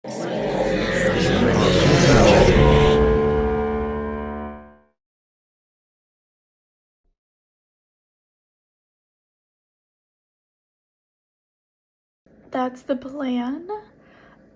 That's the plan.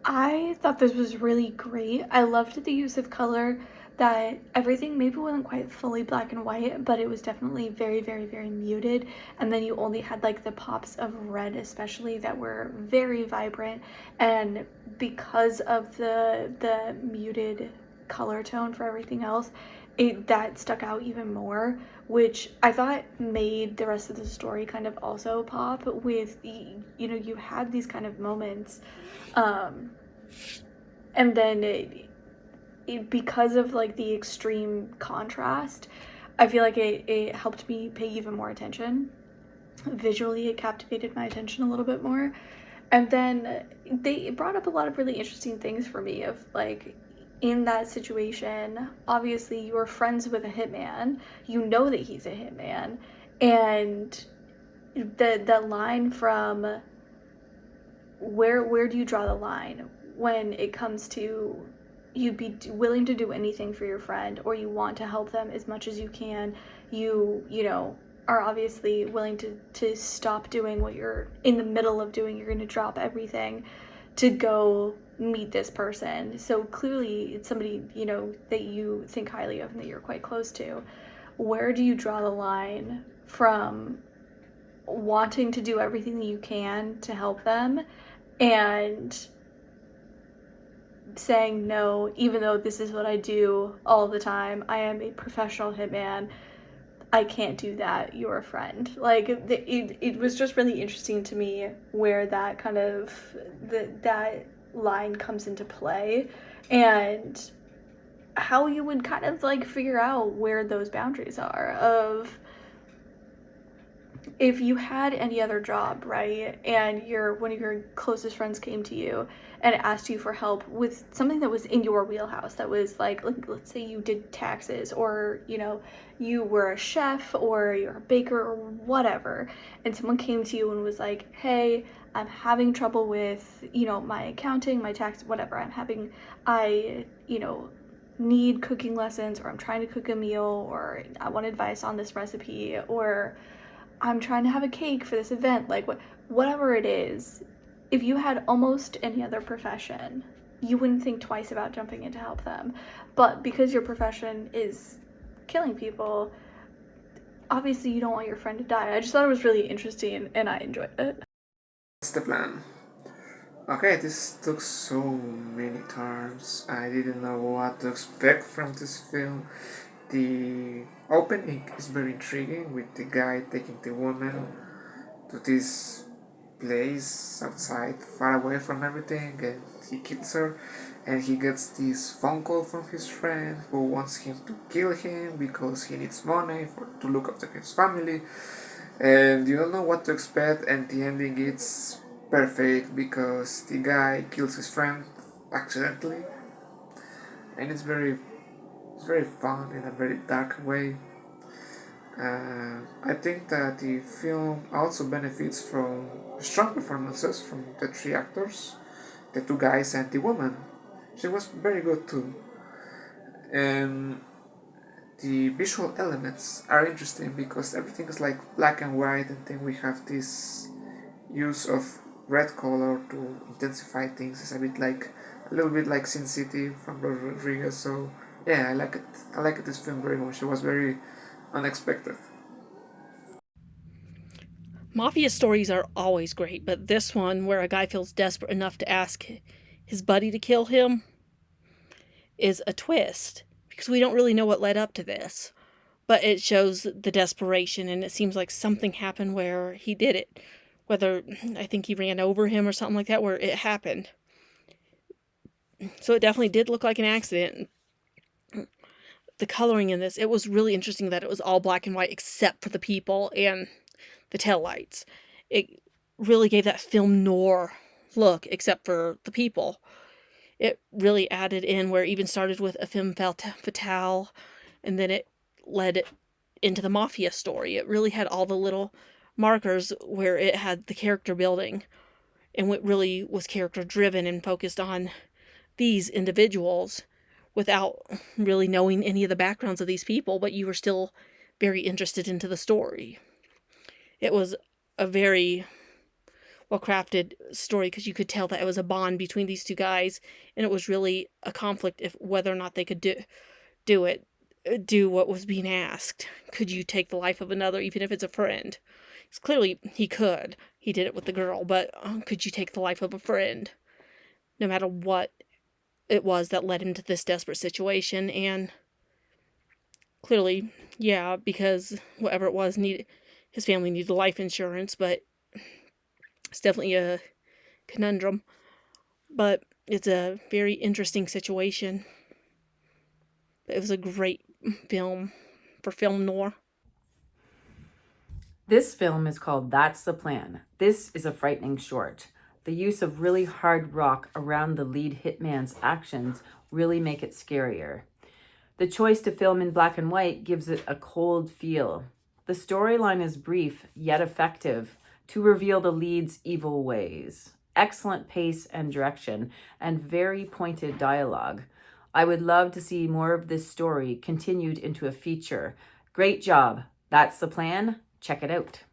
I thought this was really great. I loved the use of color, that everything maybe wasn't quite fully black and white, but it was definitely very, very, very muted. And then you only had like the pops of red, especially, that were very vibrant. And because of the muted color tone for everything else, it that stuck out even more, which I thought made the rest of the story kind of also pop. With you had these kind of moments, um and then because of like the extreme contrast, I feel like it helped me pay even more attention. Visually, it captivated my attention a little bit more. And then they brought up a lot of really interesting things for me, of like, in that situation, obviously you're friends with a hitman, you know that he's a hitman, and the line from, where do you draw the line when it comes to, you'd be willing to do anything for your friend, or you want to help them as much as you can, you are obviously willing to stop doing what you're in the middle of doing, you're going to drop everything to go meet this person. So clearly it's somebody, that you think highly of and that you're quite close to. Where do you draw the line from wanting to do everything that you can to help them, and saying no, even though this is what I do all the time, I am a professional hitman, I can't do that, you're a friend. Like, it was just really interesting to me where that kind of, that line comes into play, and how you would kind of like figure out where those boundaries are of, if you had any other job, right, and one of your closest friends came to you and asked you for help with something that was in your wheelhouse, that was like let's say you did taxes, or you were a chef, or you're a baker, or whatever, and someone came to you and was like, hey, I'm having trouble with my accounting, my tax, whatever, I need cooking lessons, or I'm trying to cook a meal, or I want advice on this recipe, or I'm trying to have a cake for this event, like whatever it is, if you had almost any other profession, you wouldn't think twice about jumping in to help them. But because your profession is killing people, obviously you don't want your friend to die. I just thought it was really interesting and I enjoyed it. That's the plan. Okay, this took so many turns. I didn't know what to expect from this film. The opening is very intriguing, with the guy taking the woman to this place outside, far away from everything, and he kills her. And he gets this phone call from his friend who wants him to kill him because he needs money to look after his family. And you don't know what to expect, and the ending is perfect because the guy kills his friend accidentally, and it's very fun in a very dark way. I think that the film also benefits from strong performances from the three actors, the two guys and the woman. She was very good too. And the visual elements are interesting because everything is like black and white, and then we have this use of red color to intensify things. It's a little bit like Sin City from Rodriguez. So yeah, I like it. I like this film very much. It was very unexpected. Mafia stories are always great, but this one, where a guy feels desperate enough to ask his buddy to kill him, is a twist because we don't really know what led up to this. But it shows the desperation, and it seems like something happened where he did it. Whether, I think he ran over him or something like that, where it happened. So it definitely did look like an accident. The coloring in this, it was really interesting that it was all black and white except for the people and the taillights. It really gave that film noir look, except for the people. It really added in where it even started with a femme fatale, and then it led into the mafia story. It really had all the little markers where it had the character building, and what really was character driven and focused on these individuals without really knowing any of the backgrounds of these people, but you were still very interested into the story. It was a very well crafted story because you could tell that it was a bond between these two guys, and it was really a conflict if whether or not they could do what was being asked. Could you take the life of another, even if it's a friend? Because clearly he could. He did it with the girl, but could you take the life of a friend, no matter what it was that led him to this desperate situation? And clearly, yeah, because whatever it was, his family needed life insurance, but it's definitely a conundrum. But it's a very interesting situation. It was a great film for film noir. This film is called That's the Plan. This is a frightening short. The use of really hard rock around the lead hitman's actions really make it scarier. The choice to film in black and white gives it a cold feel. The storyline is brief yet effective to reveal the lead's evil ways. Excellent pace and direction, and very pointed dialogue. I would love to see more of this story continued into a feature. Great job. That's the plan. Check it out.